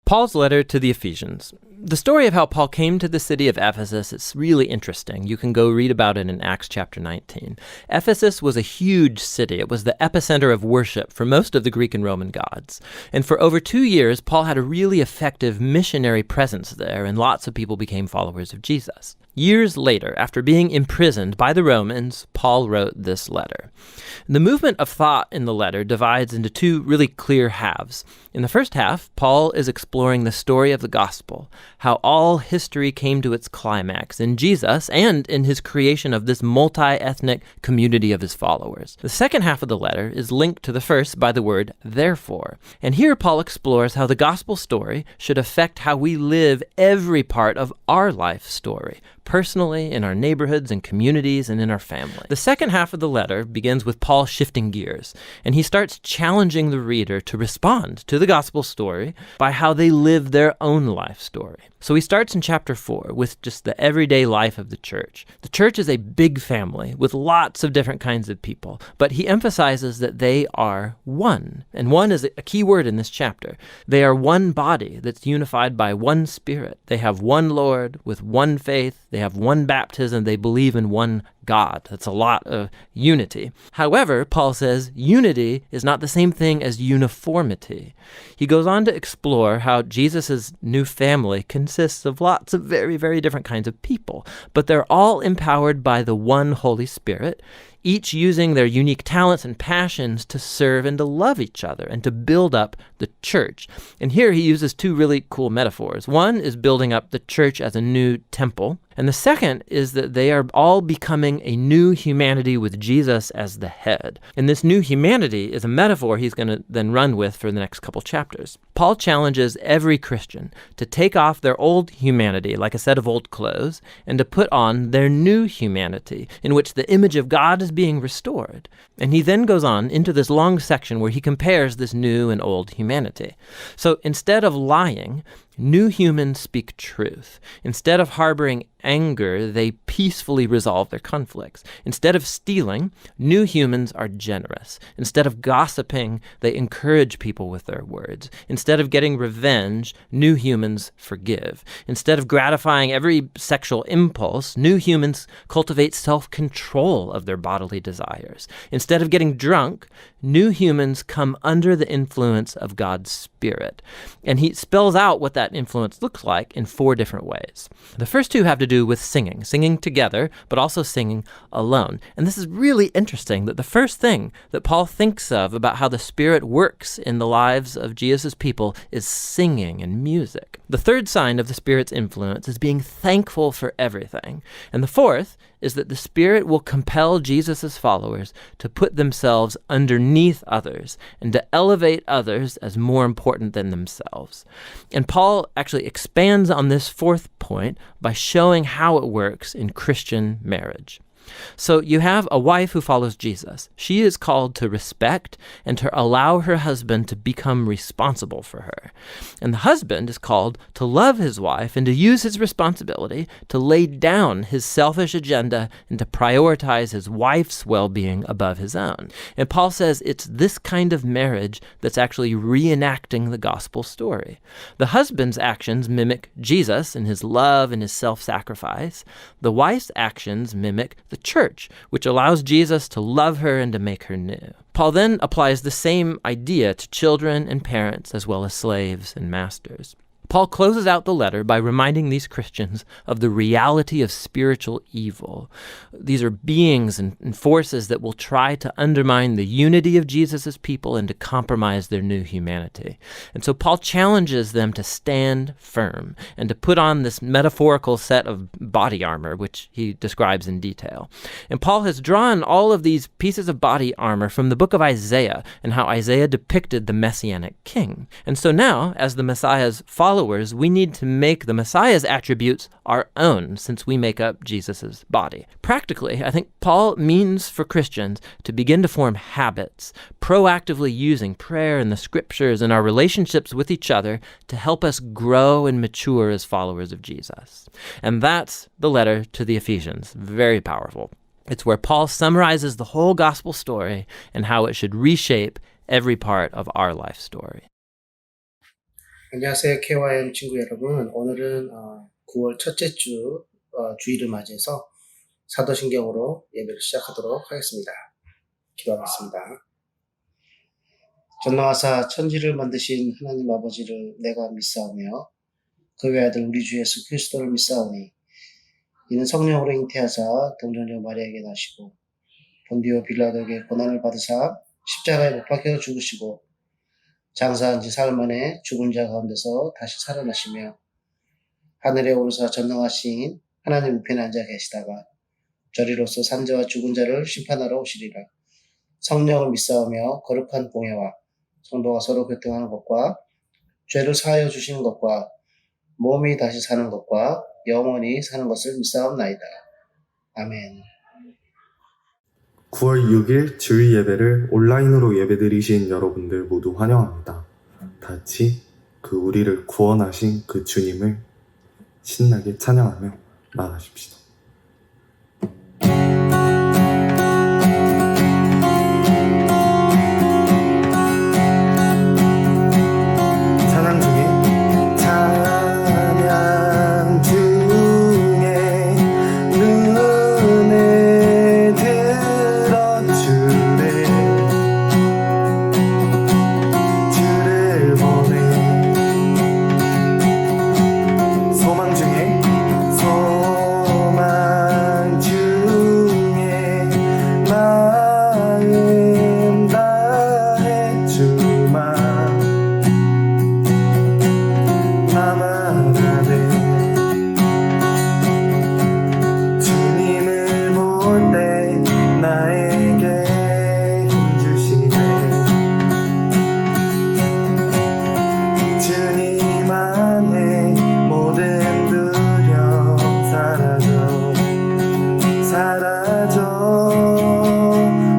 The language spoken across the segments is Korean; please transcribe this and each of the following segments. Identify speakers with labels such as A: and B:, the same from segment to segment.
A: Paul's letter to the Ephesians. The story of how Paul came to the city of Ephesus is really interesting. You can go read about it in Acts chapter 19. Ephesus was a huge city. It was the epicenter of worship for most of the Greek and Roman gods. And for over 2 years, Paul had a really effective missionary presence there, and lots of people became followers of Jesus. Years later, after being imprisoned by the Romans, Paul wrote this letter. The movement of thought in the letter divides into two really clear halves. In the first half, Paul is exploring the story of the gospel, how all history came to its climax in Jesus and in his creation of this multi-ethnic community of his followers. The second half of the letter is linked to the first by the word therefore. And here Paul explores how the gospel story should affect how we live every part of our life story, personally, in our neighborhoods and communities, and in our family. The second half of the letter begins with Paul shifting gears, and he starts challenging the reader to respond to the gospel story by how they live their own life story. So he starts in chapter 4 with just the everyday life of the church. The church is a big family with lots of different kinds of people, but he emphasizes that they are one. And one is a key word in this chapter. They are one body that's unified by one Spirit. They have one Lord with one faith. They have one baptism. They believe in one God. That's a lot of unity. However, Paul says unity is not the same thing as uniformity. He goes on to explore how Jesus' new family consists of lots of very, very different kinds of people, but they're all empowered by the one Holy Spirit, each using their unique talents and passions to serve and to love each other and to build up the church. And here he uses two really cool metaphors. One is building up the church as a new temple, and the second is that they are all becoming a new humanity with Jesus as the head. And this new humanity is a metaphor he's going to then run with for the next couple chapters. Paul challenges every Christian to take off their old humanity, like a set of old clothes, and to put on their new humanity, in which the image of God is being restored. And he then goes on into this long section where he compares this new and old humanity. So instead of lying, new humans speak truth. Instead of harboring anger, they peacefully resolve their conflicts. Instead of stealing, new humans are generous. Instead of gossiping, they encourage people with their words. Instead of getting revenge, new humans forgive. Instead of gratifying every sexual impulse, new humans cultivate self-control of their bodily desires. Instead of getting drunk, new humans come under the influence of God's Spirit. And he spells out what that influence looks like in 4 different ways. The first 2 have to do with singing together, but also singing alone. And this is really interesting that the first thing that Paul thinks of about how the Spirit works in the lives of Jesus' people is singing and music. The third sign of the Spirit's influence is being thankful for everything. And the fourth is that the Spirit will compel Jesus' followers to put themselves underneath others and to elevate others as more important than themselves. And Paul actually expands on this fourth point by showing how it works in Christian marriage. So you have a wife who follows Jesus. She is called to respect and to allow her husband to become responsible for her. And the husband is called to love his wife and to use his responsibility to lay down his selfish agenda and to prioritize his wife's well-being above his own. And Paul says it's this kind of marriage that's actually reenacting the gospel story. The husband's actions mimic Jesus in his love and his self-sacrifice. The wife's actions mimic the church, which allows Jesus to love her and to make her new. Paul then applies the same idea to children and parents, as well as slaves and masters. Paul closes out the letter by reminding these Christians of the reality of spiritual evil. These are beings and forces that will try to undermine the unity of Jesus' people and to compromise their new humanity. And so Paul challenges them to stand firm and to put on this metaphorical set of body armor, which he describes in detail. And Paul has drawn all of these pieces of body armor from the book of Isaiah and how Isaiah depicted the Messianic king. And so now, as the Messiah's followers, we need to make the Messiah's attributes our own, since we make up Jesus' body. Practically, I think Paul means for Christians to begin to form habits, proactively using prayer and the scriptures and our relationships with each other to help us grow and mature as followers of Jesus. And that's the letter to the Ephesians. Very powerful. It's where Paul summarizes the whole gospel story and how it should reshape every part of our life story.
B: 안녕하세요. KYM 친구 여러분. 오늘은 9월 첫째 주 주일을 맞이해서 사도신경으로 예배를 시작하도록 하겠습니다. 기도하겠습니다. 전능하사 천지를 만드신 하나님 아버지를 내가 믿사오며 그의 아들 우리 주 예수 그리스도를 믿사오니 이는 성령으로 잉태하사 동정녀 마리아에게 나시고 본디오 빌라도에게 고난을 받으사 십자가에 못 박혀 죽으시고 장사한 지 사흘 만에 죽은 자 가운데서 다시 살아나시며 하늘에 오르사 전능하신 하나님 우편에 앉아 계시다가 저리로서 산자와 죽은 자를 심판하러 오시리라. 성령을 믿사오며 거룩한 공예와 성도가 서로 교통하는 것과 죄를 사하여 주시는 것과 몸이 다시 사는 것과 영원히 사는 것을 믿사옵나이다. 아멘.
C: 9월 6일 주일 예배를 온라인으로 예배드리신 여러분들 모두 환영합니다. 다 같이 그 우리를 구원하신 그 주님을 신나게 찬양하며 나아가십시다. 찬양 중에 눈을 들어 주를 보내 소망 중에 마음 다해 주만 나만하네 주님을 볼 때 나에게 힘 주시네 주님 안에 모든 두려움 사라져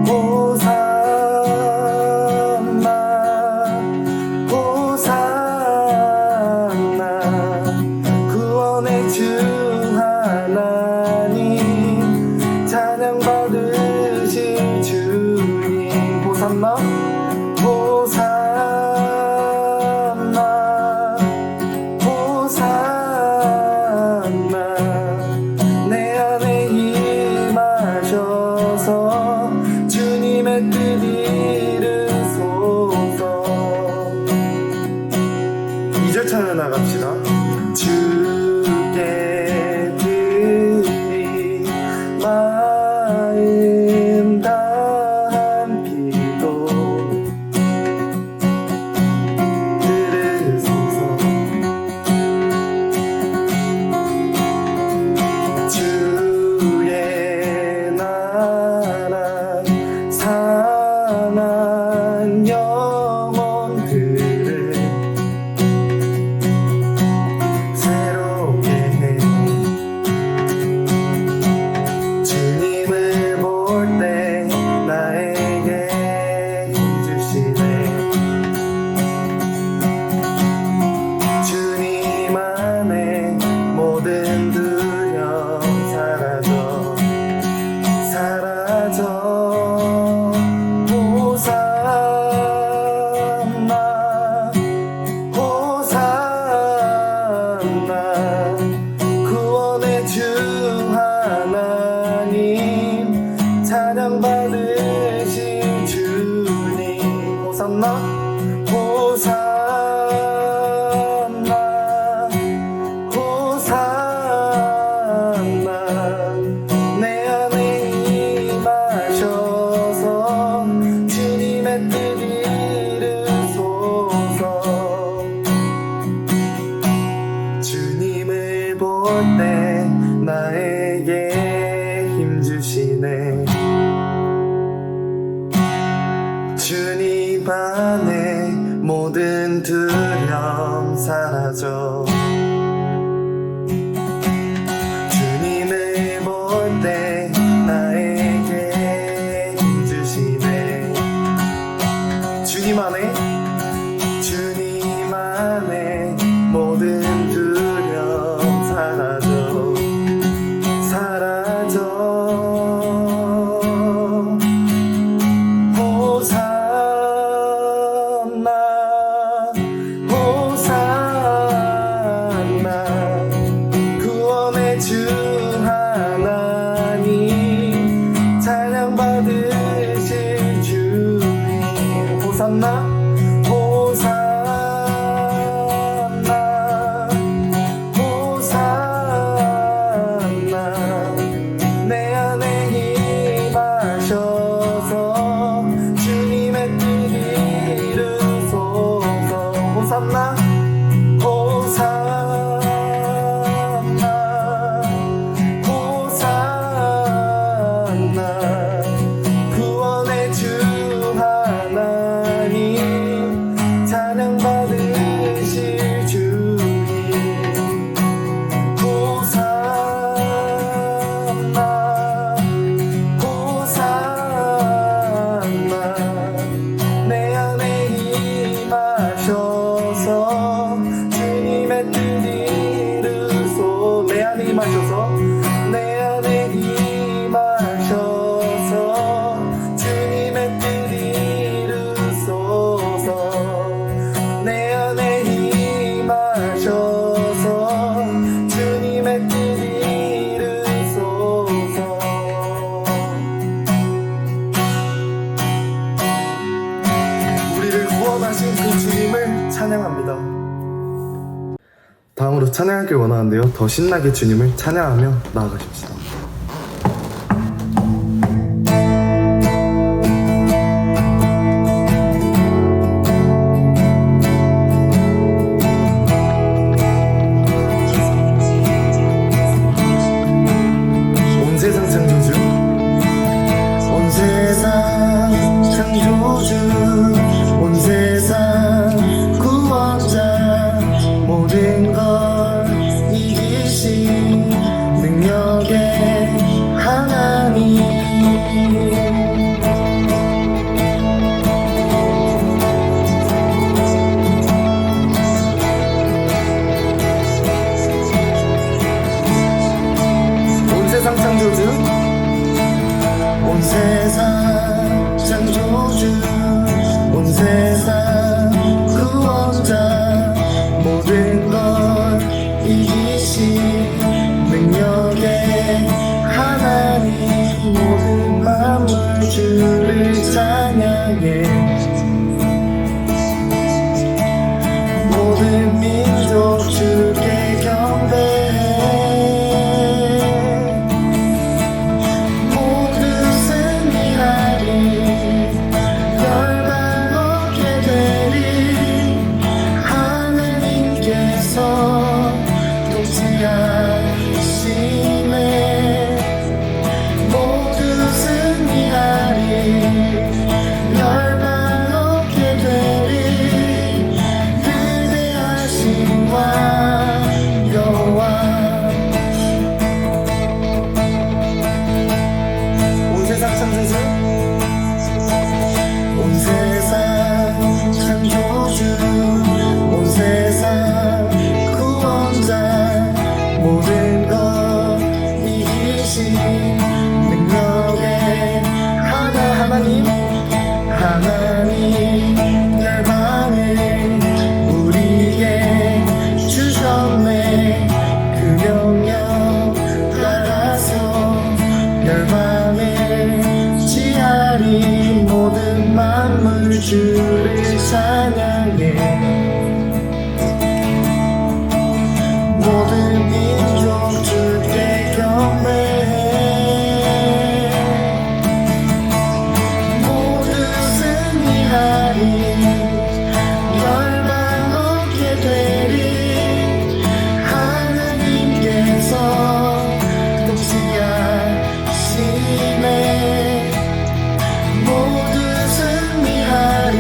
C: 호산나 구원의 주 하나님 찬양 받으실 주님 호산나 내 안에 임하셔서 주님의 뜻 이루소서 2절 찬양 나갑시다. 주께 드리 마음 다한 기도 들으소서 주의 나라 상한 영혼들을 새롭게 해 주님을 볼 때 나에게 힘 주시네 주님 안에 모든 두려움 사라져 호산나 구원의 주 하나님 찬양 받으신 주님 호산나 내 안에 임하셔서 주님의 뜻 이루소서 주님을 볼 때 나에게 힘 주시네 주님 안에 모든 두려움 사라져 주님을 볼 때 나에게 힘 주시네 주님 안에 모든 두려움 사라져 호산나 호산나 호산나 호산나 내 안에 임하셔서 주님의 뜻 이루소서 호산나 호산나 호산나 구원의 주 하나님 찬양 받으실 주님 호산나 호산나 내 안에 임하셔서 주님의 뜻 이루소 내 안에 임하셔서 내 안에 임하셔서 주님의 뜻 이루소서 내 안에 임하셔서 주님의 뜻 이루소서 우리를 구원하신 그 주님을 찬양합니다. 다음으로 찬양하길 원하는데요. 더 신나게 주님을 찬양하며 나아가십시다. 온 세상 창조주 온 세상 창조주 온 세상 구원자 모든 걸 이기신 능력의 하나님 온 세상 창조주 온 세상 창조주 온 세상 구원자 모든 걸 이기신 능력의 하나님 모든 만물 주를 찬양해 모든 민족 주께 경배해 모두 승리하리 열방 얻게 되리 하나님께서 통치하시네 모두 승리하리 열방 얻게 되리 위대하신 왕 여호와 온 세상 창조주 온 세상 창조주 온 세상 구원자 모든 것 이기신 능력의 하나님 열방을 우리에게 주셨네 그 명령 따라서 열방을 지하리 모든 만물 주를 찬양해 모든 민족 주께 경배해 모두 승리하리 열방 얻게 되리 하나님께서 통치하시네 모두 승리하리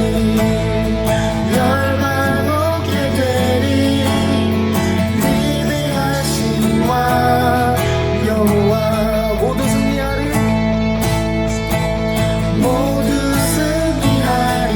C: 열방 얻게 되리 위대하신 왕 여호와 모두 승리하리 모두 승리하리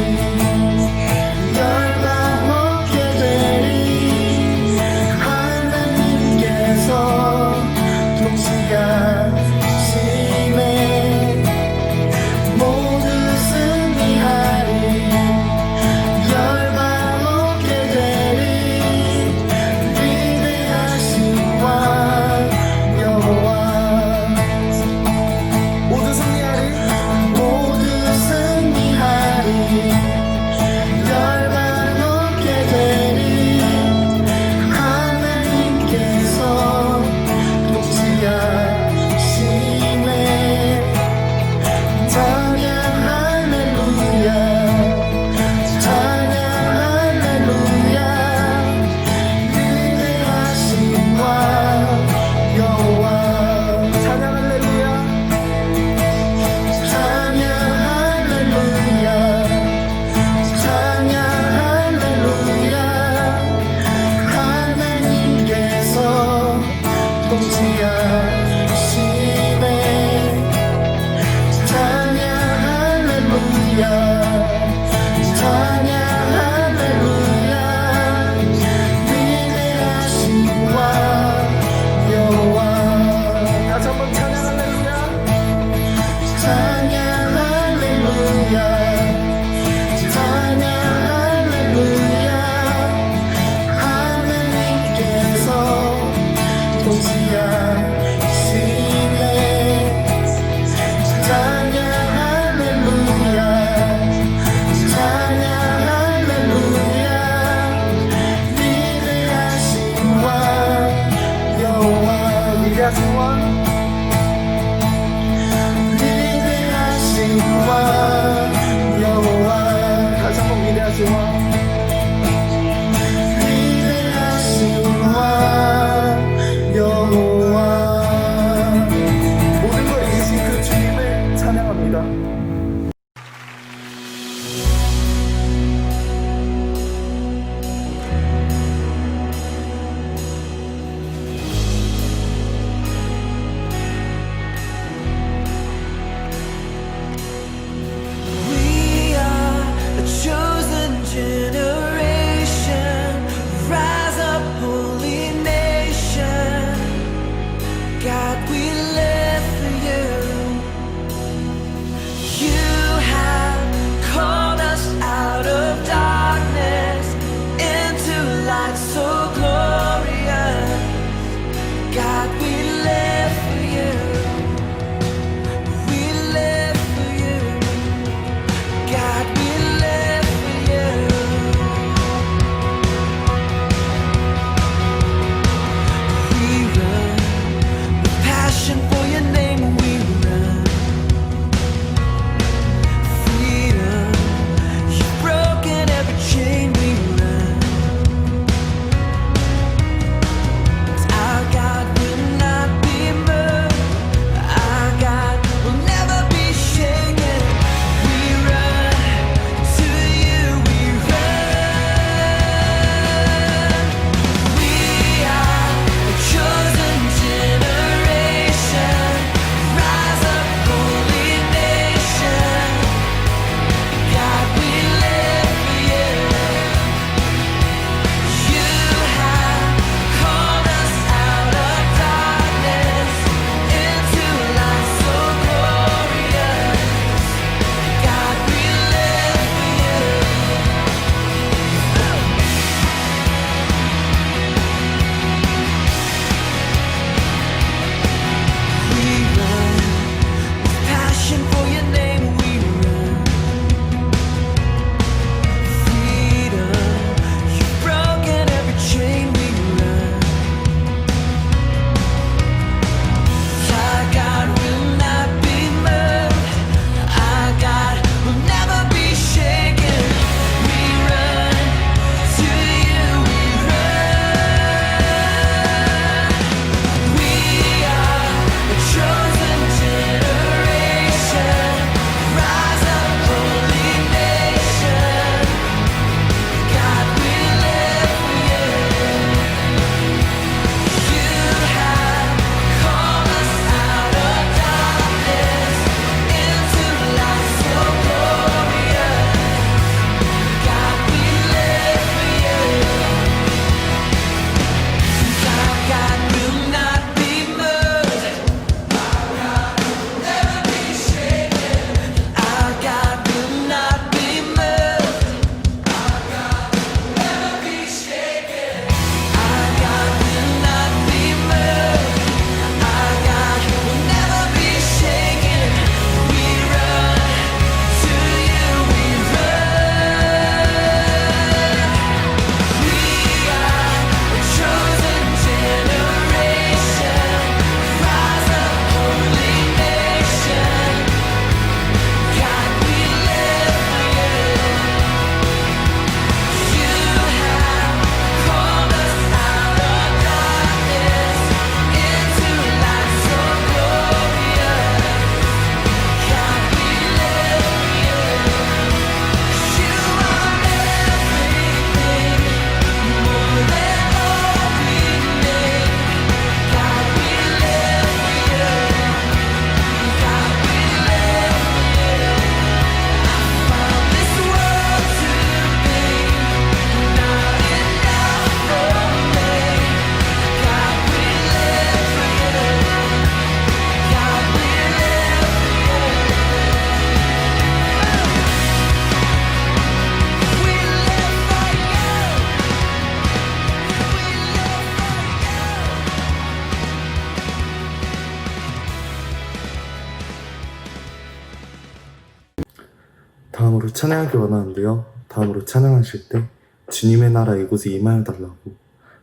C: 찬양하기 원하는데요. 다음으로 찬양하실 때 주님의 나라 이곳에 임하여 달라고,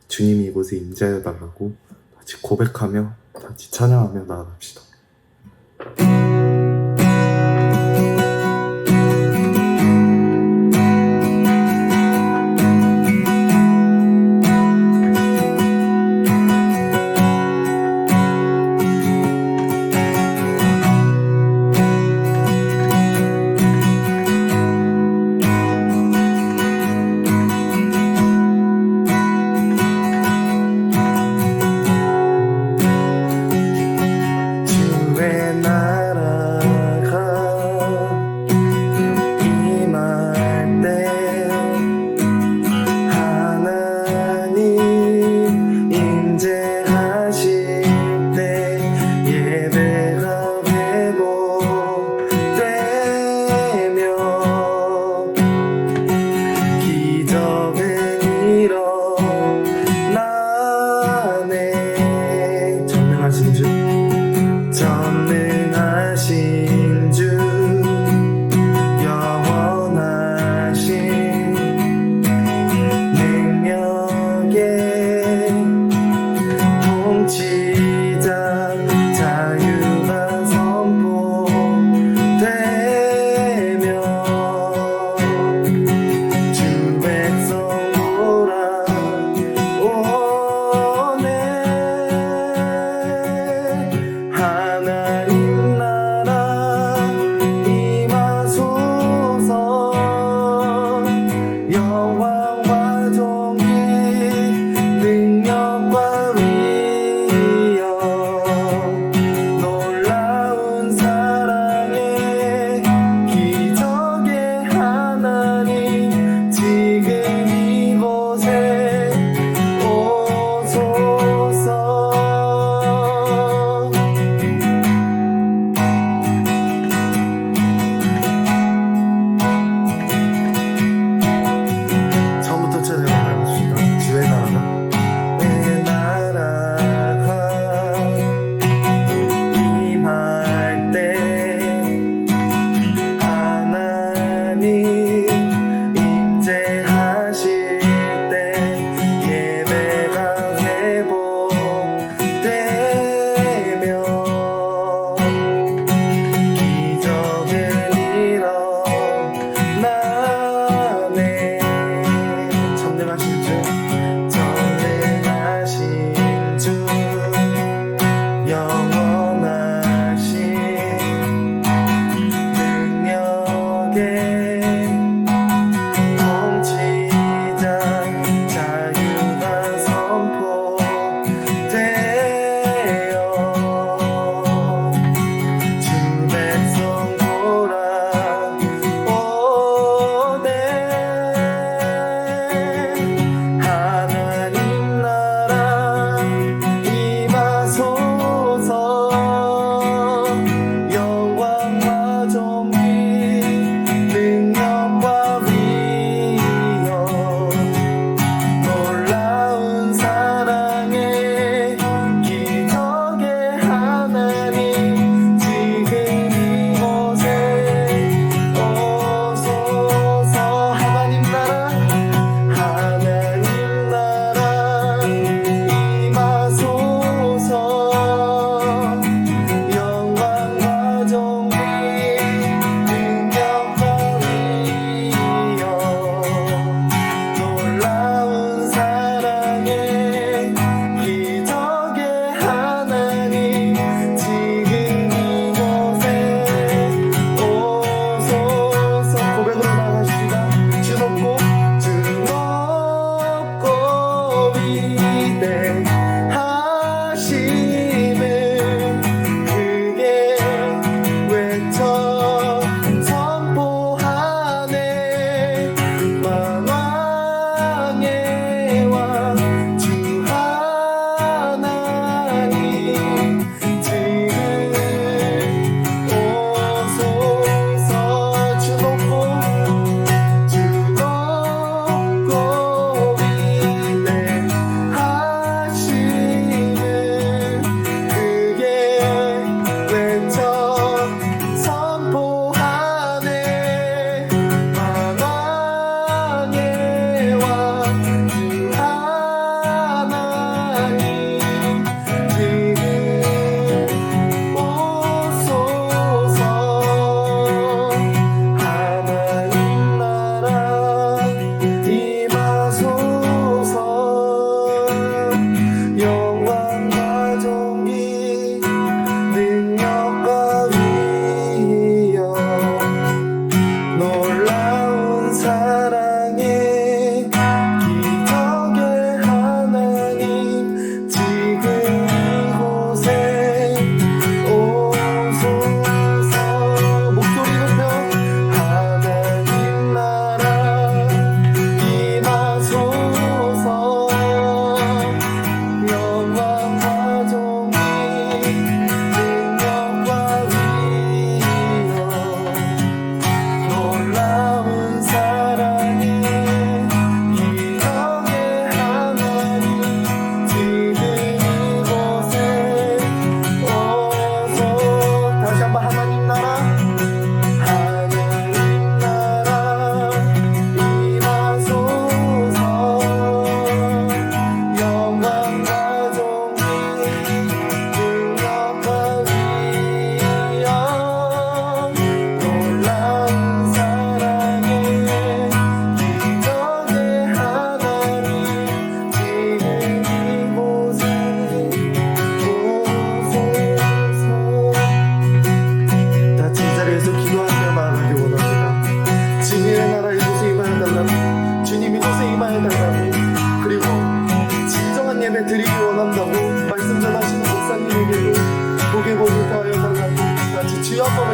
C: 주님이 이곳에 임재하여 달라고 같이 고백하며 같이 찬양하며 나아갑시다. 주의 나라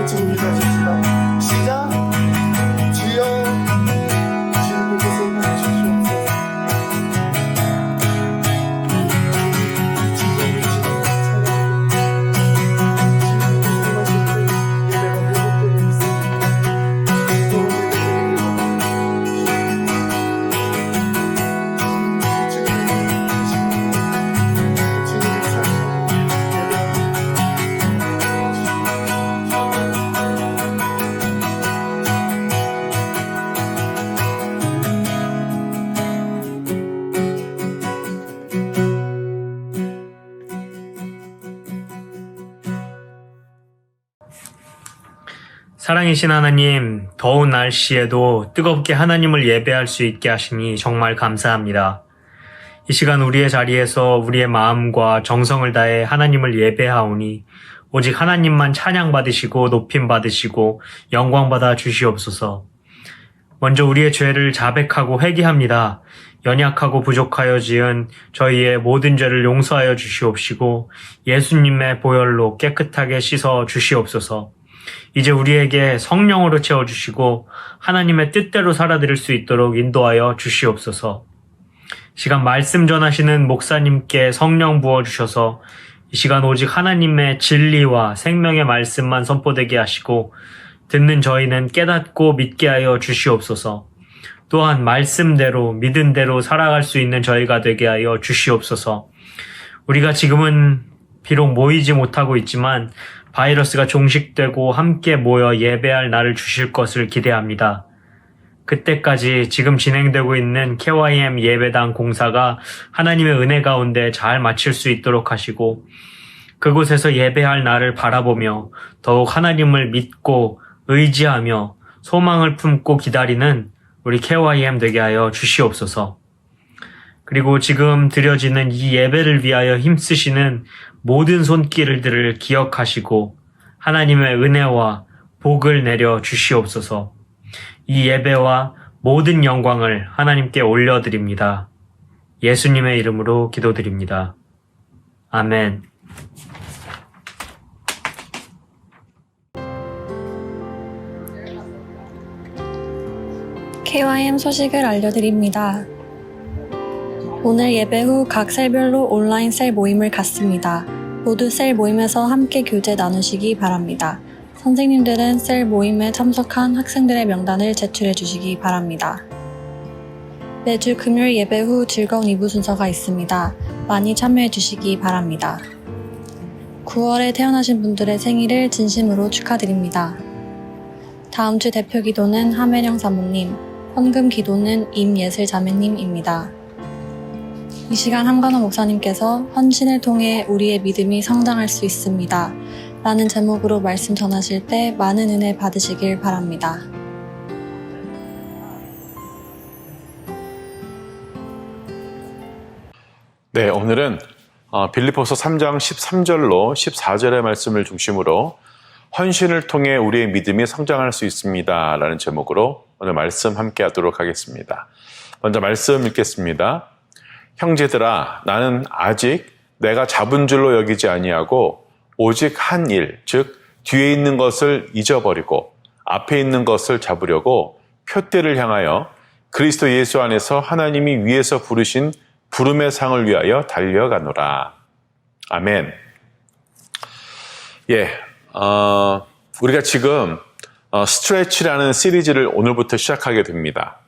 B: 할지 우리 가집시다. 시작. 주여 주님께서 임하시옵소서.
D: 사랑이신 하나님, 더운 날씨에도 뜨겁게 하나님을 예배할 수 있게 하시니 정말 감사합니다. 이 시간 우리의 자리에서 우리의 마음과 정성을 다해 하나님을 예배하오니 오직 하나님만 찬양받으시고 높임받으시고 영광받아 주시옵소서. 먼저 우리의 죄를 자백하고 회개합니다. 연약하고 부족하여 지은 저희의 모든 죄를 용서하여 주시옵시고 예수님의 보혈로 깨끗하게 씻어 주시옵소서. 이제 우리에게 성령으로 채워주시고 하나님의 뜻대로 살아드릴 수 있도록 인도하여 주시옵소서. 시간 말씀 전하시는 목사님께 성령 부어주셔서 이 시간 오직 하나님의 진리와 생명의 말씀만 선포되게 하시고 듣는 저희는 깨닫고 믿게 하여 주시옵소서. 또한 말씀대로 믿은 대로 살아갈 수 있는 저희가 되게 하여 주시옵소서. 우리가 지금은 비록 모이지 못하고 있지만 바이러스가 종식되고 함께 모여 예배할 날을 주실 것을 기대합니다. 그때까지 지금 진행되고 있는 KYM 예배당 공사가 하나님의 은혜 가운데 잘 마칠 수 있도록 하시고 그곳에서 예배할 날을 바라보며 더욱 하나님을 믿고 의지하며 소망을 품고 기다리는 우리 KYM 되게 하여 주시옵소서. 그리고 지금 드려지는 이 예배를 위하여 힘쓰시는 모든 손길들을 기억하시고 하나님의 은혜와 복을 내려 주시옵소서. 이 예배와 모든 영광을 하나님께 올려드립니다. 예수님의 이름으로 기도드립니다. 아멘.
E: KYM 소식을 알려드립니다. 오늘 예배 후 각 셀별로 온라인 셀 모임을 갖습니다. 모두 셀 모임에서 함께 교제 나누시기 바랍니다. 선생님들은 셀 모임에 참석한 학생들의 명단을 제출해 주시기 바랍니다. 매주 금요일 예배 후 즐거운 2부 순서가 있습니다. 많이 참여해 주시기 바랍니다. 9월에 태어나신 분들의 생일을 진심으로 축하드립니다. 다음 주 대표 기도는 하매령 사모님, 헌금 기도는 임예슬 자매님입니다. 이 시간 함관호 목사님께서 헌신을 통해 우리의 믿음이 성장할 수 있습니다. 라는 제목으로 말씀 전하실 때 많은 은혜 받으시길 바랍니다.
F: 네, 오늘은 빌립보서 3장 13절로 14절의 말씀을 중심으로 헌신을 통해 우리의 믿음이 성장할 수 있습니다. 라는 제목으로 오늘 말씀 함께 하도록 하겠습니다. 먼저 말씀 읽겠습니다. 형제들아, 나는 아직 내가 잡은 줄로 여기지 아니하고 오직 한 일, 즉 뒤에 있는 것을 잊어버리고 앞에 있는 것을 잡으려고 표대를 향하여 그리스도 예수 안에서 하나님이 위에서 부르신 부름의 상을 위하여 달려가노라. 아멘. 우리가 지금 스트레치라는 시리즈를 오늘부터 시작하게 됩니다.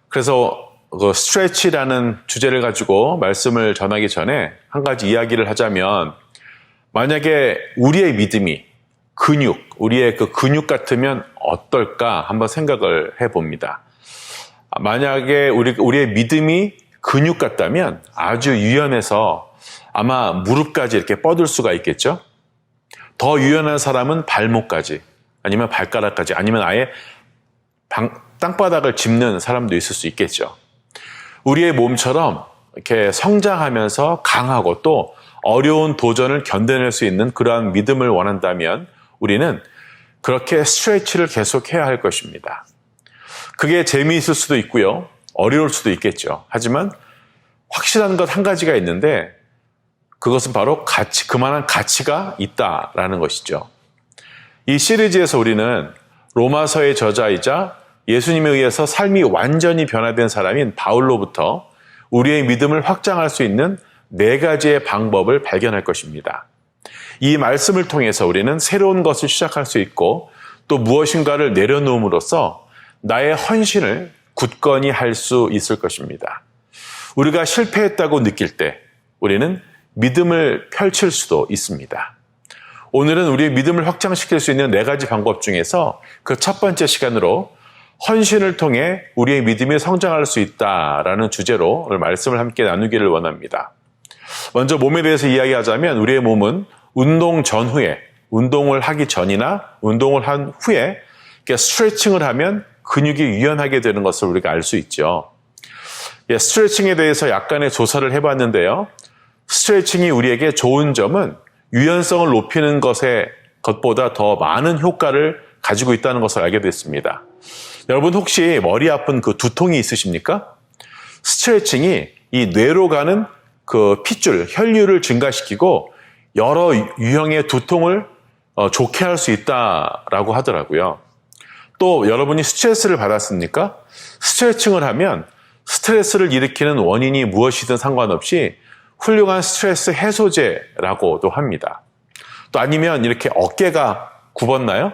F: 그래서 그 스트레치라는 주제를 가지고 말씀을 전하기 전에 한 가지 이야기를 하자면, 만약에 우리의 믿음이 우리의 그 근육 같으면 어떨까 한번 생각을 해봅니다. 만약에 우리의 믿음이 근육 같다면 아주 유연해서 아마 무릎까지 이렇게 뻗을 수가 있겠죠. 더 유연한 사람은 발목까지, 아니면 발가락까지, 아니면 아예 땅바닥을 짚는 사람도 있을 수 있겠죠. 우리의 몸처럼 이렇게 성장하면서 강하고 또 어려운 도전을 견뎌낼 수 있는 그러한 믿음을 원한다면 우리는 그렇게 스트레치를 계속해야 할 것입니다. 그게 재미있을 수도 있고요, 어려울 수도 있겠죠. 하지만 확실한 것 한 가지가 있는데, 그것은 바로 그만한 가치가 있다라는 것이죠. 이 시리즈에서 우리는 로마서의 저자이자 예수님에 의해서 삶이 완전히 변화된 사람인 바울로부터 우리의 믿음을 확장할 수 있는 4가지의 방법을 발견할 것입니다. 이 말씀을 통해서 우리는 새로운 것을 시작할 수 있고 또 무엇인가를 내려놓음으로써 나의 헌신을 굳건히 할 수 있을 것입니다. 우리가 실패했다고 느낄 때 우리는 믿음을 펼칠 수도 있습니다. 오늘은 우리의 믿음을 확장시킬 수 있는 4가지 방법 중에서 그 첫 번째 시간으로 헌신을 통해 우리의 믿음이 성장할 수 있다라는 주제로 오늘 말씀을 함께 나누기를 원합니다. 먼저 몸에 대해서 이야기하자면 우리의 몸은 운동 전후에, 운동을 하기 전이나 운동을 한 후에 이렇게 스트레칭을 하면 근육이 유연하게 되는 것을 우리가 알 수 있죠. 스트레칭에 대해서 약간의 조사를 해봤는데요. 스트레칭이 우리에게 좋은 점은 유연성을 높이는 것보다 더 많은 효과를 가지고 있다는 것을 알게 됐습니다. 여러분 혹시 머리 아픈 그 두통이 있으십니까? 스트레칭이 이 뇌로 가는 그 핏줄, 혈류를 증가시키고 여러 유형의 두통을 좋게 할 수 있다라고 하더라고요. 또 여러분이 스트레스를 받았습니까? 스트레칭을 하면 스트레스를 일으키는 원인이 무엇이든 상관없이 훌륭한 스트레스 해소제라고도 합니다. 또 아니면 이렇게 어깨가 굽었나요?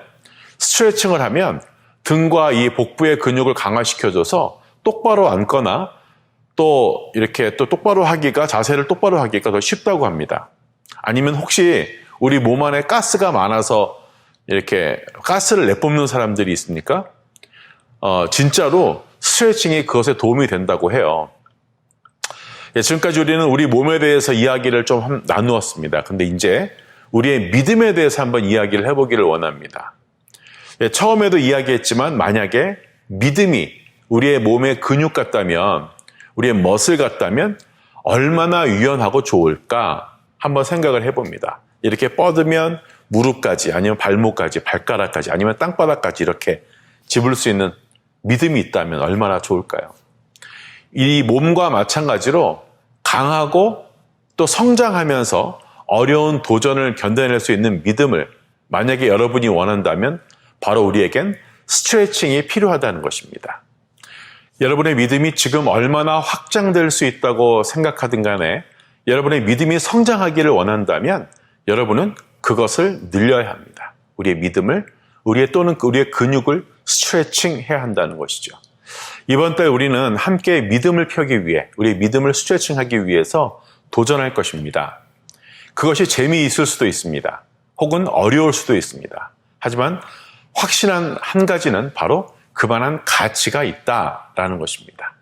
F: 스트레칭을 하면 등과 이 복부의 근육을 강화시켜줘서 똑바로 앉거나 또 이렇게 또 똑바로 하기가, 자세를 똑바로 하기가 더 쉽다고 합니다. 아니면 혹시 우리 몸 안에 가스가 많아서 이렇게 가스를 내뿜는 사람들이 있습니까? 진짜로 스트레칭이 그것에 도움이 된다고 해요. 지금까지 우리는 우리 몸에 대해서 이야기를 좀 나누었습니다. 근데 이제 우리의 믿음에 대해서 한번 이야기를 해보기를 원합니다. 처음에도 이야기했지만 만약에 믿음이 우리의 몸의 근육 같다면, 우리의 머슬 같다면 얼마나 유연하고 좋을까 한번 생각을 해봅니다. 이렇게 뻗으면 무릎까지, 아니면 발목까지, 발가락까지, 아니면 땅바닥까지 이렇게 집을 수 있는 믿음이 있다면 얼마나 좋을까요? 이 몸과 마찬가지로 강하고 또 성장하면서 어려운 도전을 견뎌낼 수 있는 믿음을 만약에 여러분이 원한다면 바로 우리에겐 스트레칭이 필요하다는 것입니다. 여러분의 믿음이 지금 얼마나 확장될 수 있다고 생각하든 간에 여러분의 믿음이 성장하기를 원한다면 여러분은 그것을 늘려야 합니다. 우리의 믿음을, 또는 우리의 근육을 스트레칭해야 한다는 것이죠. 이번 달 우리는 함께 믿음을 펴기 위해, 우리의 믿음을 스트레칭하기 위해서 도전할 것입니다. 그것이 재미있을 수도 있습니다. 혹은 어려울 수도 있습니다. 하지만 확실한 한 가지는 바로 그만한 가치가 있다라는 것입니다.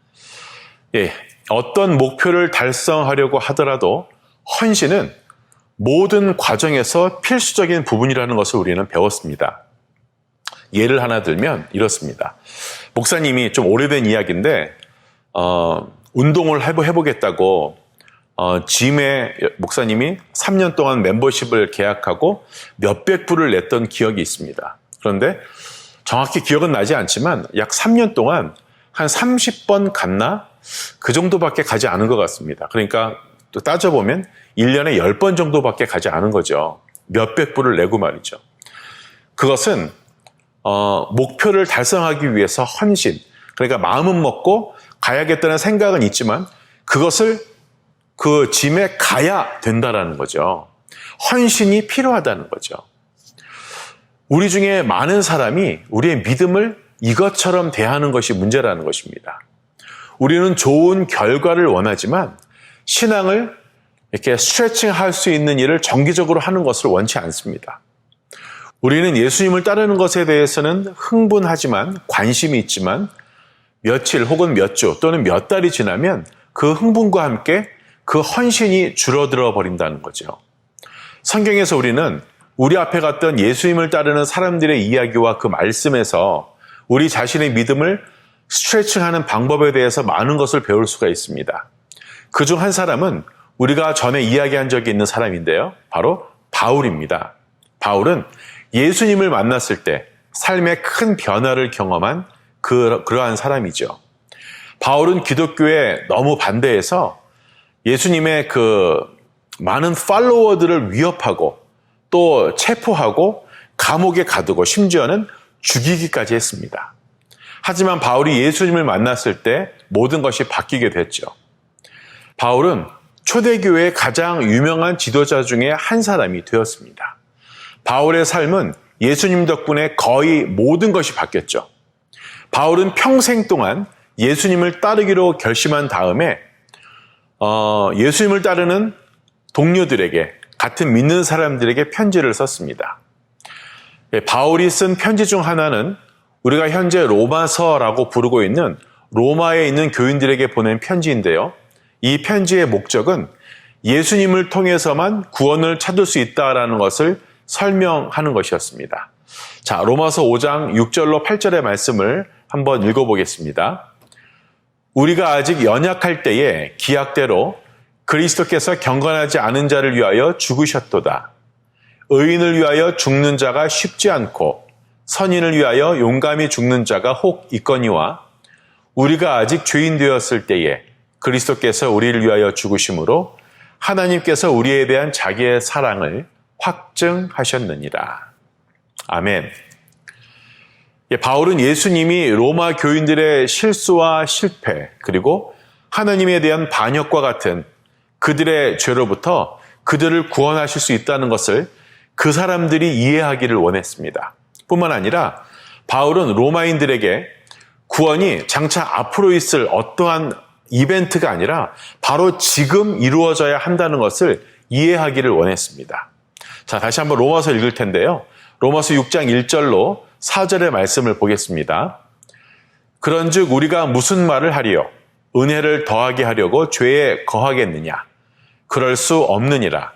F: 어떤 목표를 달성하려고 하더라도 헌신은 모든 과정에서 필수적인 부분이라는 것을 우리는 배웠습니다. 예를 하나 들면 이렇습니다. 목사님이 좀 오래된 이야기인데 운동을 해보겠다고 짐에 목사님이 3년 동안 멤버십을 계약하고 몇백 불을 냈던 기억이 있습니다. 그런데 정확히 기억은 나지 않지만 약 3년 동안 한 30번 갔나? 그 정도밖에 가지 않은 것 같습니다. 그러니까 또 따져보면 1년에 10번 정도밖에 가지 않은 거죠. 몇백 불을 내고 말이죠. 그것은 목표를 달성하기 위해서 헌신, 그러니까 마음은 먹고 가야겠다는 생각은 있지만 그것을 그 짐에 가야 된다라는 거죠. 헌신이 필요하다는 거죠. 우리 중에 많은 사람이 우리의 믿음을 이것처럼 대하는 것이 문제라는 것입니다. 우리는 좋은 결과를 원하지만 신앙을 이렇게 스트레칭할 수 있는 일을 정기적으로 하는 것을 원치 않습니다. 우리는 예수님을 따르는 것에 대해서는 흥분하지만, 관심이 있지만 며칠 혹은 몇 주 또는 몇 달이 지나면 그 흥분과 함께 그 헌신이 줄어들어 버린다는 거죠. 성경에서 우리는 우리 앞에 갔던 예수님을 따르는 사람들의 이야기와 그 말씀에서 우리 자신의 믿음을 스트레칭하는 방법에 대해서 많은 것을 배울 수가 있습니다. 그중 한 사람은 우리가 전에 이야기한 적이 있는 사람인데요. 바로 바울입니다. 바울은 예수님을 만났을 때 삶의 큰 변화를 경험한 그러한 사람이죠. 바울은 기독교에 너무 반대해서 예수님의 그 많은 팔로워들을 위협하고 또 체포하고 감옥에 가두고 심지어는 죽이기까지 했습니다. 하지만 바울이 예수님을 만났을 때 모든 것이 바뀌게 됐죠. 바울은 초대교회의 가장 유명한 지도자 중에 한 사람이 되었습니다. 바울의 삶은 예수님 덕분에 거의 모든 것이 바뀌었죠. 바울은 평생 동안 예수님을 따르기로 결심한 다음에 예수님을 따르는 동료들에게, 같은 믿는 사람들에게 편지를 썼습니다. 바울이 쓴 편지 중 하나는 우리가 현재 로마서라고 부르고 있는 로마에 있는 교인들에게 보낸 편지인데요. 이 편지의 목적은 예수님을 통해서만 구원을 찾을 수 있다라는 것을 설명하는 것이었습니다. 자, 로마서 5장 6절로 8절의 말씀을 한번 읽어보겠습니다. 우리가 아직 연약할 때에 기약대로 그리스도께서 경건하지 않은 자를 위하여 죽으셨도다. 의인을 위하여 죽는 자가 쉽지 않고 선인을 위하여 용감히 죽는 자가 혹 있거니와 우리가 아직 죄인 되었을 때에 그리스도께서 우리를 위하여 죽으심으로 하나님께서 우리에 대한 자기의 사랑을 확증하셨느니라. 아멘. 바울은 예수님이 로마 교인들의 실수와 실패, 그리고 하나님에 대한 반역과 같은 그들의 죄로부터 그들을 구원하실 수 있다는 것을 그 사람들이 이해하기를 원했습니다. 뿐만 아니라 바울은 로마인들에게 구원이 장차 앞으로 있을 어떠한 이벤트가 아니라 바로 지금 이루어져야 한다는 것을 이해하기를 원했습니다. 자, 다시 한번 로마서 읽을 텐데요. 로마서 6장 1절로 4절의 말씀을 보겠습니다. 그런즉 우리가 무슨 말을 하리요? 은혜를 더하게 하려고 죄에 거하겠느냐? 그럴 수 없느니라.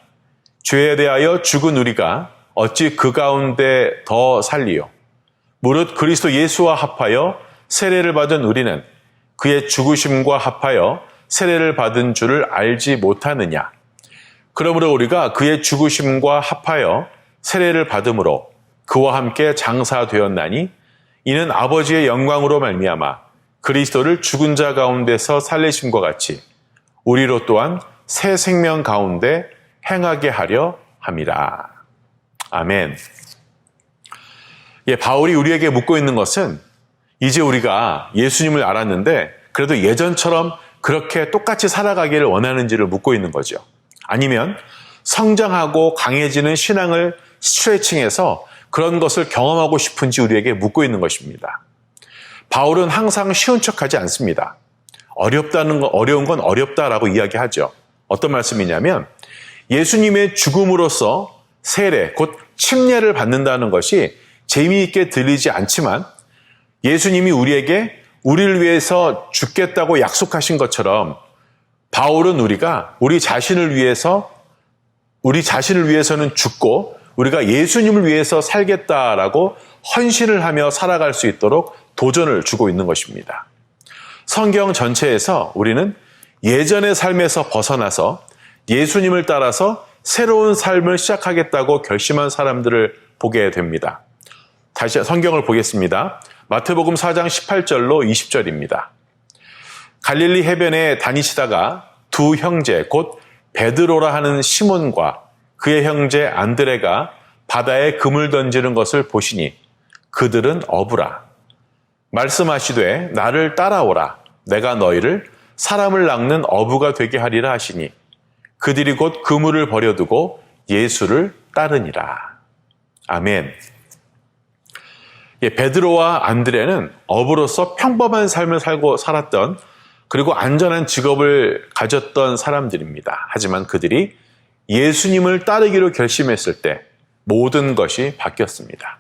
F: 죄에 대하여 죽은 우리가 어찌 그 가운데 더 살리요? 무릇 그리스도 예수와 합하여 세례를 받은 우리는 그의 죽으심과 합하여 세례를 받은 줄을 알지 못하느냐? 그러므로 우리가 그의 죽으심과 합하여 세례를 받음으로 그와 함께 장사되었나니 이는 아버지의 영광으로 말미암아 그리스도를 죽은 자 가운데서 살리심과 같이 우리로 또한 새 생명 가운데 행하게 하려 함이라. 아멘. 바울이 우리에게 묻고 있는 것은 이제 우리가 예수님을 알았는데 그래도 예전처럼 그렇게 똑같이 살아가기를 원하는지를 묻고 있는 거죠. 아니면 성장하고 강해지는 신앙을 스트레칭해서 그런 것을 경험하고 싶은지 우리에게 묻고 있는 것입니다. 바울은 항상 쉬운 척하지 않습니다. 어려운 건 어렵다라고 이야기하죠. 어떤 말씀이냐면 예수님의 죽음으로써 세례, 곧 침례를 받는다는 것이 재미있게 들리지 않지만 예수님이 우리를 위해서 죽겠다고 약속하신 것처럼 바울은 우리 자신을 위해서는 죽고 우리가 예수님을 위해서 살겠다라고 헌신을 하며 살아갈 수 있도록 도전을 주고 있는 것입니다. 성경 전체에서 우리는 예전의 삶에서 벗어나서 예수님을 따라서 새로운 삶을 시작하겠다고 결심한 사람들을 보게 됩니다. 다시 성경을 보겠습니다. 마태복음 4장 18절로 20절입니다. 갈릴리 해변에 다니시다가 두 형제 곧 베드로라 하는 시몬과 그의 형제 안드레가 바다에 금을 던지는 것을 보시니 그들은 어부라. 말씀하시되 나를 따라오라. 내가 너희를 사람을 낚는 어부가 되게 하리라 하시니 그들이 곧 그물을 버려두고 예수를 따르니라. 아멘. 베드로와 안드레는 어부로서 평범한 삶을 살았던 그리고 안전한 직업을 가졌던 사람들입니다. 하지만 그들이 예수님을 따르기로 결심했을 때 모든 것이 바뀌었습니다.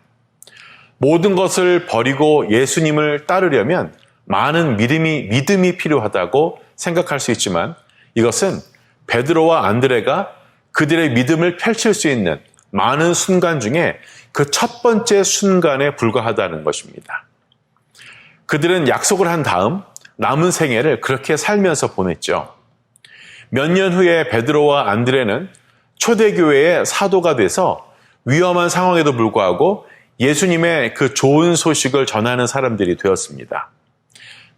F: 모든 것을 버리고 예수님을 따르려면 많은 믿음이 필요하다고 생각할 수 있지만 이것은 베드로와 안드레가 그들의 믿음을 펼칠 수 있는 많은 순간 중에 그 첫 번째 순간에 불과하다는 것입니다. 그들은 약속을 한 다음 남은 생애를 그렇게 살면서 보냈죠. 몇 년 후에 베드로와 안드레는 초대교회의 사도가 돼서 위험한 상황에도 불구하고 예수님의 그 좋은 소식을 전하는 사람들이 되었습니다.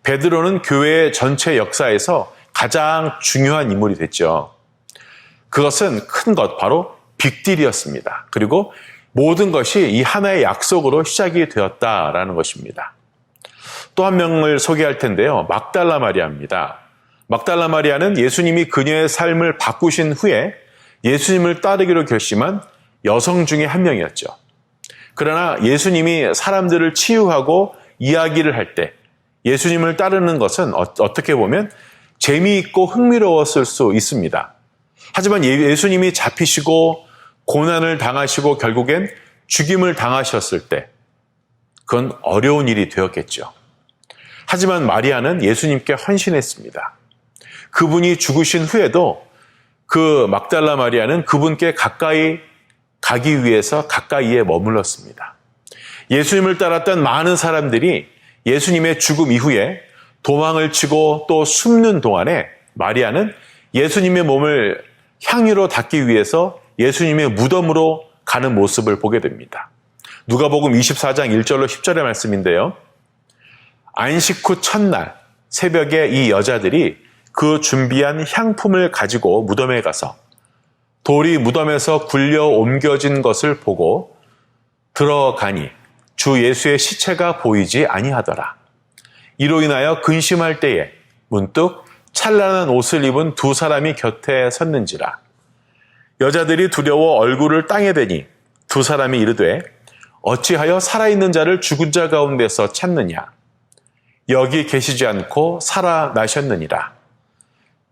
F: 베드로는 교회의 전체 역사에서 가장 중요한 인물이 됐죠. 그것은 큰 것, 바로 빅딜이었습니다. 그리고 모든 것이 이 하나의 약속으로 시작이 되었다라는 것입니다. 또 한 명을 소개할 텐데요. 막달라 마리아입니다. 막달라 마리아는 예수님이 그녀의 삶을 바꾸신 후에 예수님을 따르기로 결심한 여성 중에 한 명이었죠. 그러나 예수님이 사람들을 치유하고 이야기를 할 때 예수님을 따르는 것은 어떻게 보면 재미있고 흥미로웠을 수 있습니다. 하지만 예수님이 잡히시고 고난을 당하시고 결국엔 죽임을 당하셨을 때 그건 어려운 일이 되었겠죠. 하지만 마리아는 예수님께 헌신했습니다. 그분이 죽으신 후에도 그 막달라 마리아는 그분께 가까이 가기 위해서 가까이에 머물렀습니다. 예수님을 따랐던 많은 사람들이 예수님의 죽음 이후에 도망을 치고 또 숨는 동안에 마리아는 예수님의 몸을 향유로 닦기 위해서 예수님의 무덤으로 가는 모습을 보게 됩니다. 누가복음 24장 1절로 10절의 말씀인데요. 안식 후 첫날 새벽에 이 여자들이 그 준비한 향품을 가지고 무덤에 가서 돌이 무덤에서 굴려 옮겨진 것을 보고 들어가니 주 예수의 시체가 보이지 아니하더라. 이로 인하여 근심할 때에 문득 찬란한 옷을 입은 두 사람이 곁에 섰는지라. 여자들이 두려워 얼굴을 땅에 대니 두 사람이 이르되 어찌하여 살아있는 자를 죽은 자 가운데서 찾느냐. 여기 계시지 않고 살아나셨느니라.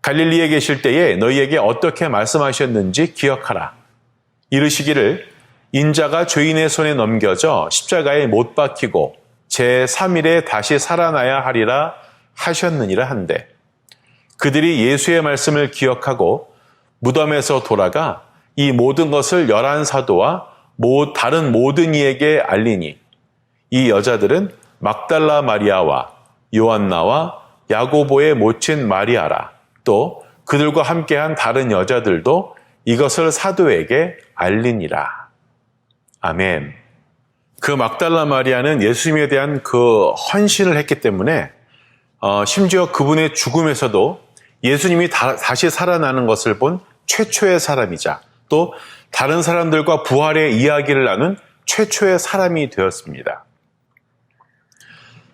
F: 갈릴리에 계실 때에 너희에게 어떻게 말씀하셨는지 기억하라. 이르시기를 인자가 죄인의 손에 넘겨져 십자가에 못 박히고 제3일에 다시 살아나야 하리라 하셨느니라 한데 그들이 예수의 말씀을 기억하고 무덤에서 돌아가 이 모든 것을 11사도와 다른 모든 이에게 알리니 이 여자들은 막달라 마리아와 요한나와 야고보의 모친 마리아라. 또 그들과 함께한 다른 여자들도 이것을 사도에게 알리니라. 아멘. 그 막달라 마리아는 예수님에 대한 그 헌신을 했기 때문에 심지어 그분의 죽음에서도 예수님이 다시 살아나는 것을 본 최초의 사람이자 또 다른 사람들과 부활의 이야기를 나눈 최초의 사람이 되었습니다.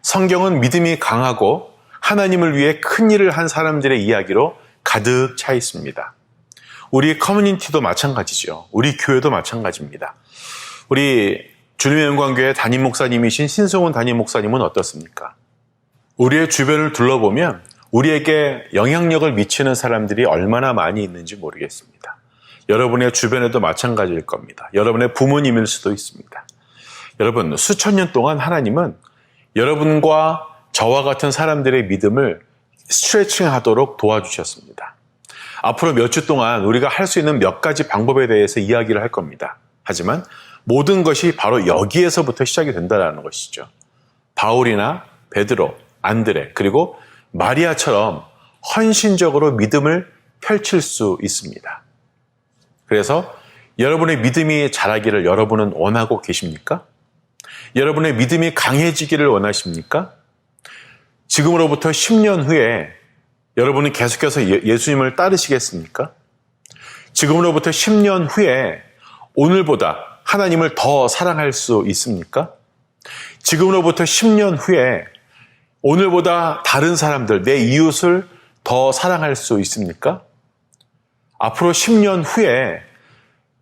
F: 성경은 믿음이 강하고 하나님을 위해 큰 일을 한 사람들의 이야기로 가득 차 있습니다. 우리 커뮤니티도 마찬가지죠. 우리 교회도 마찬가지입니다. 우리 주님의 영광교회 담임 목사님이신 신성훈 담임 목사님은 어떻습니까? 우리의 주변을 둘러보면 우리에게 영향력을 미치는 사람들이 얼마나 많이 있는지 모르겠습니다. 여러분의 주변에도 마찬가지일 겁니다. 여러분의 부모님일 수도 있습니다. 여러분, 수천 년 동안 하나님은 여러분과 저와 같은 사람들의 믿음을 스트레칭하도록 도와주셨습니다. 앞으로 몇 주 동안 우리가 할 수 있는 몇 가지 방법에 대해서 이야기를 할 겁니다. 하지만 모든 것이 바로 여기에서부터 시작이 된다는 것이죠. 바울이나 베드로, 안드레, 그리고 마리아처럼 헌신적으로 믿음을 펼칠 수 있습니다. 그래서 여러분의 믿음이 자라기를 여러분은 원하고 계십니까? 여러분의 믿음이 강해지기를 원하십니까? 지금으로부터 10년 후에 여러분은 계속해서 예수님을 따르시겠습니까? 지금으로부터 10년 후에 오늘보다 하나님을 더 사랑할 수 있습니까? 지금으로부터 10년 후에 오늘보다 다른 사람들, 내 이웃을 더 사랑할 수 있습니까? 앞으로 10년 후에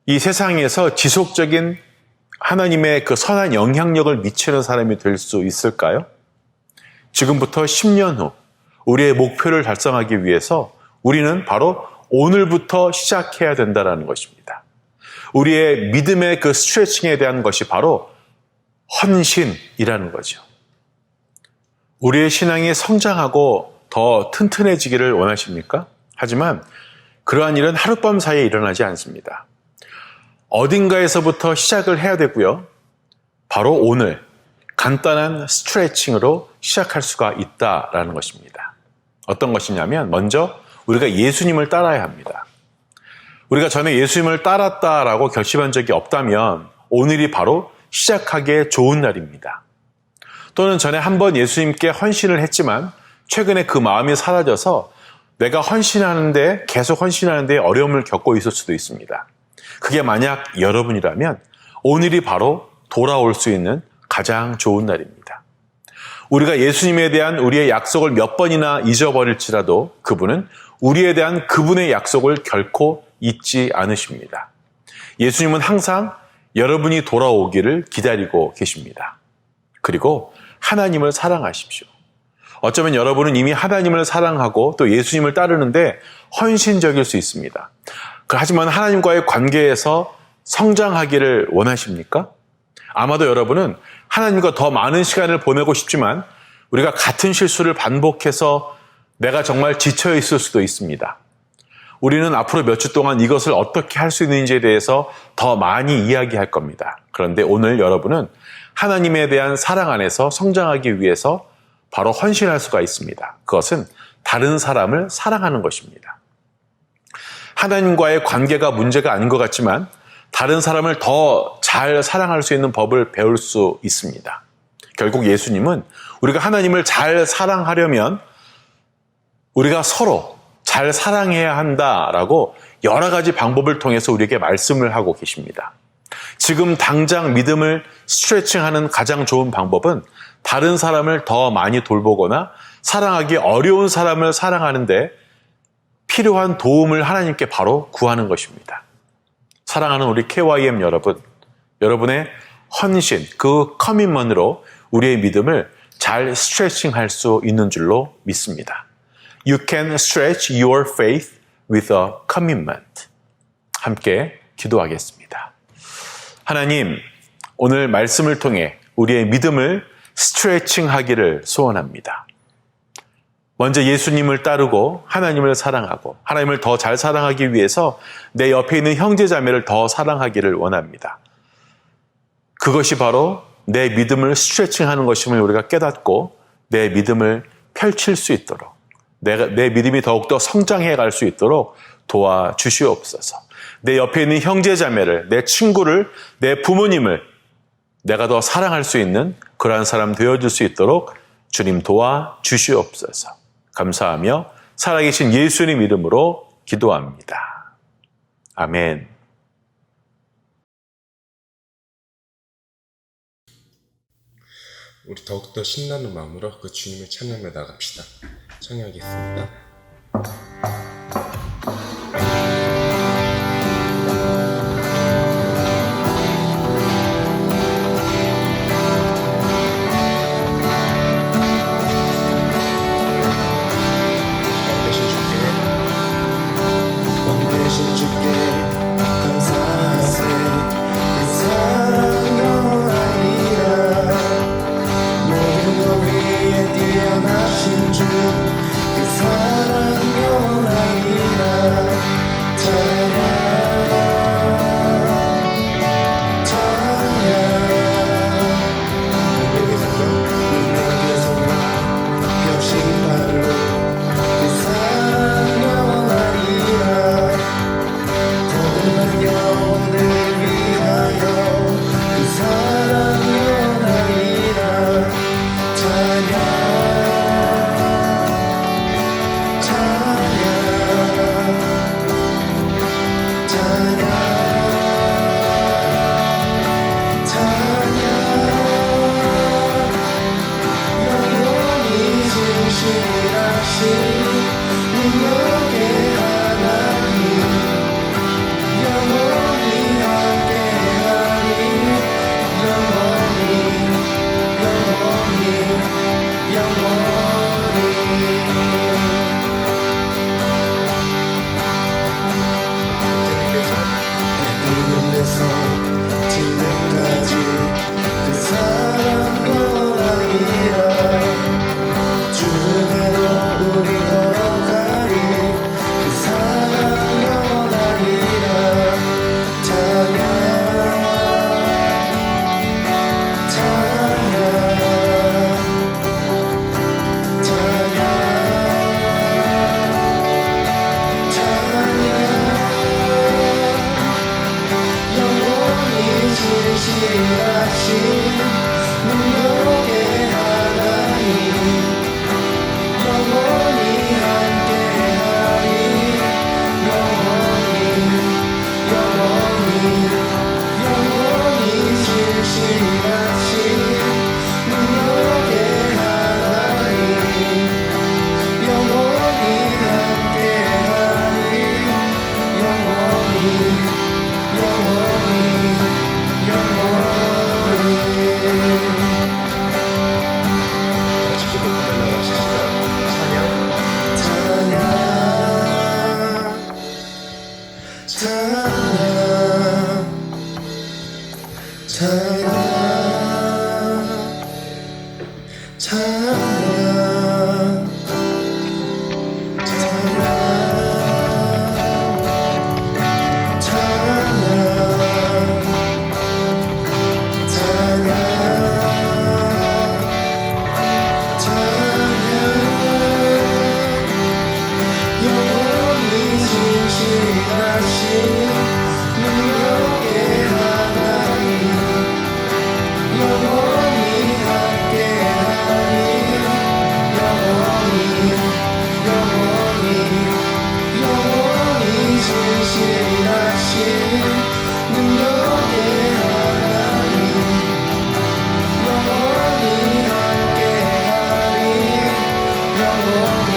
F: 이 세상에서 지속적인 하나님의 그 선한 영향력을 미치는 사람이 될 수 있을까요? 지금부터 10년 후 우리의 목표를 달성하기 위해서 우리는 바로 오늘부터 시작해야 된다는 것입니다. 우리의 믿음의 그 스트레칭에 대한 것이 바로 헌신이라는 거죠. 우리의 신앙이 성장하고 더 튼튼해지기를 원하십니까? 하지만 그러한 일은 하룻밤 사이에 일어나지 않습니다. 어딘가에서부터 시작을 해야 되고요. 바로 오늘 간단한 스트레칭으로 시작할 수가 있다라는 것입니다. 어떤 것이냐면 먼저 우리가 예수님을 따라야 합니다. 우리가 전에 예수님을 따랐다라고 결심한 적이 없다면 오늘이 바로 시작하기에 좋은 날입니다. 또는 전에 한번 예수님께 헌신을 했지만 최근에 그 마음이 사라져서 내가 계속 헌신하는데 어려움을 겪고 있을 수도 있습니다. 그게 만약 여러분이라면 오늘이 바로 돌아올 수 있는 가장 좋은 날입니다. 우리가 예수님에 대한 우리의 약속을 몇 번이나 잊어버릴지라도 그분은 우리에 대한 그분의 약속을 결코 잊지 않으십니다. 예수님은 항상 여러분이 돌아오기를 기다리고 계십니다. 그리고 하나님을 사랑하십시오. 어쩌면 여러분은 이미 하나님을 사랑하고 또 예수님을 따르는데 헌신적일 수 있습니다. 하지만 하나님과의 관계에서 성장하기를 원하십니까? 아마도 여러분은 하나님과 더 많은 시간을 보내고 싶지만 우리가 같은 실수를 반복해서 내가 정말 지쳐 있을 수도 있습니다. 우리는 앞으로 몇 주 동안 이것을 어떻게 할 수 있는지에 대해서 더 많이 이야기할 겁니다. 그런데 오늘 여러분은 하나님에 대한 사랑 안에서 성장하기 위해서 바로 헌신할 수가 있습니다. 그것은 다른 사람을 사랑하는 것입니다. 하나님과의 관계가 문제가 아닌 것 같지만 다른 사람을 더 잘 사랑할 수 있는 법을 배울 수 있습니다. 결국 예수님은 우리가 하나님을 잘 사랑하려면 우리가 서로 잘 사랑해야 한다라고 여러 가지 방법을 통해서 우리에게 말씀을 하고 계십니다. 지금 당장 믿음을 스트레칭하는 가장 좋은 방법은 다른 사람을 더 많이 돌보거나 사랑하기 어려운 사람을 사랑하는데 필요한 도움을 하나님께 바로 구하는 것입니다. 사랑하는 우리 KYM 여러분, 여러분의 헌신, 그 커밋먼트로 우리의 믿음을 잘 스트레칭할 수 있는 줄로 믿습니다. You can stretch your faith with a commitment. 함께 기도하겠습니다. 하나님, 오늘 말씀을 통해 우리의 믿음을 스트레칭하기를 소원합니다. 먼저 예수님을 따르고 하나님을 사랑하고 하나님을 더 잘 사랑하기 위해서 내 옆에 있는 형제 자매를 더 사랑하기를 원합니다. 그것이 바로 내 믿음을 스트레칭하는 것임을 우리가 깨닫고 내 믿음을 펼칠 수 있도록 내 믿음이 더욱더 성장해 갈 수 있도록 도와주시옵소서. 내 옆에 있는 형제 자매를, 내 친구를, 내 부모님을 내가 더 사랑할 수 있는 그러한 사람 되어줄 수 있도록 주님 도와주시옵소서. 감사하며 살아계신 예수님 이름으로 기도합니다. 아멘.
G: 우리 더욱더 신나는 마음으로 그 주님을 찬양해 나갑시다. 찬양하겠습니다.
H: 왕되신 주께 감사하세. 그 사랑 영원하리라. 모든 것 위에 뛰어나신 주, 그 사랑 영원하리라.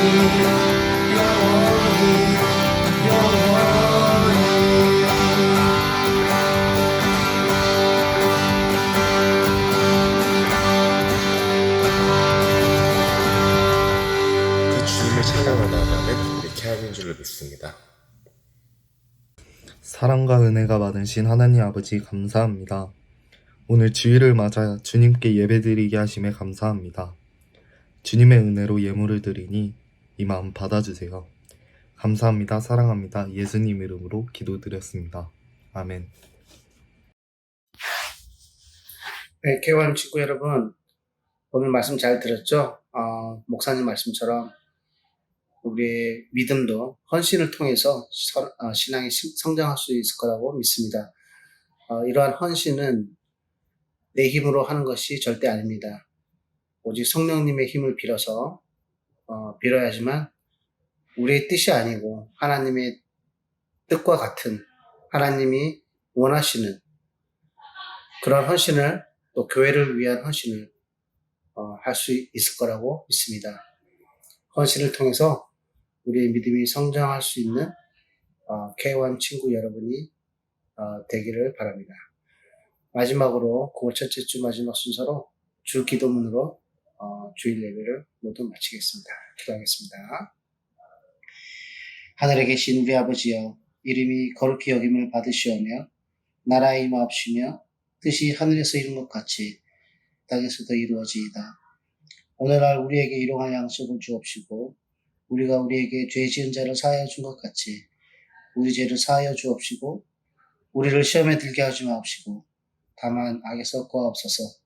G: 그 주님을 찬양하다가는 이렇게 하는 줄로 믿습니다.
C: 사랑과 은혜가 많으신 하나님 아버지 감사합니다. 오늘 주일을 맞아 주님께 예배드리게 하심에 감사합니다. 주님의 은혜로 예물을 드리니 이 마음 받아주세요. 감사합니다. 사랑합니다. 예수님 이름으로 기도드렸습니다. 아멘.
B: 네, 개원 친구 여러분, 오늘 말씀 잘 들었죠? 목사님 말씀처럼 우리의 믿음도 헌신을 통해서 신앙이 성장할 수 있을 거라고 믿습니다. 이러한 헌신은 내 힘으로 하는 것이 절대 아닙니다. 오직 성령님의 힘을 빌어야지만 우리의 뜻이 아니고 하나님의 뜻과 같은 하나님이 원하시는 그런 헌신을 또 교회를 위한 헌신을 할 수 있을 거라고 믿습니다. 헌신을 통해서 우리의 믿음이 성장할 수 있는 K1 친구 여러분이 되기를 바랍니다. 마지막으로 9월 첫째 주 마지막 순서로 주 기도문으로 주일 예배를 모두 마치겠습니다. 기도하겠습니다. 하늘에 계신 우리 아버지여, 이름이 거룩히 여김을 받으시오며 나라의 임하옵시며 뜻이 하늘에서 이룬 것 같이 땅에서도 이루어지이다. 오늘날 우리에게 일용할 양식을 주옵시고 우리가 우리에게 죄 지은 자를 사하여 준 것 같이 우리 죄를 사하여 주옵시고 우리를 시험에 들게 하지 마옵시고 다만 악에서 구하옵소서.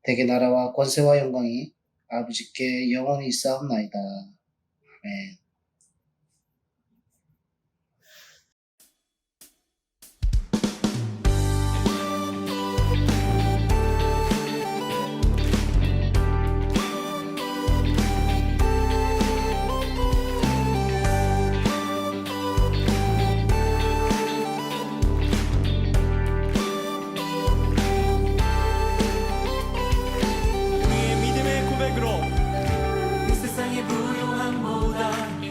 B: 대개 나라와 권세와 영광이 아버지께 영원히 있사옵나이다. 아멘.
I: 우리의 믿음의 고백으로 이 세상의 부요함보다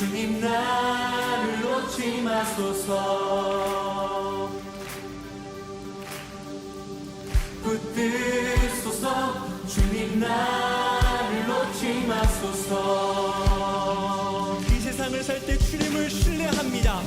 I: 주님 나를 놓지 마소서. 붙들소서. 주님 나를 놓지 마소서.
J: 이 세상을 살 때 주님을 신뢰합니다.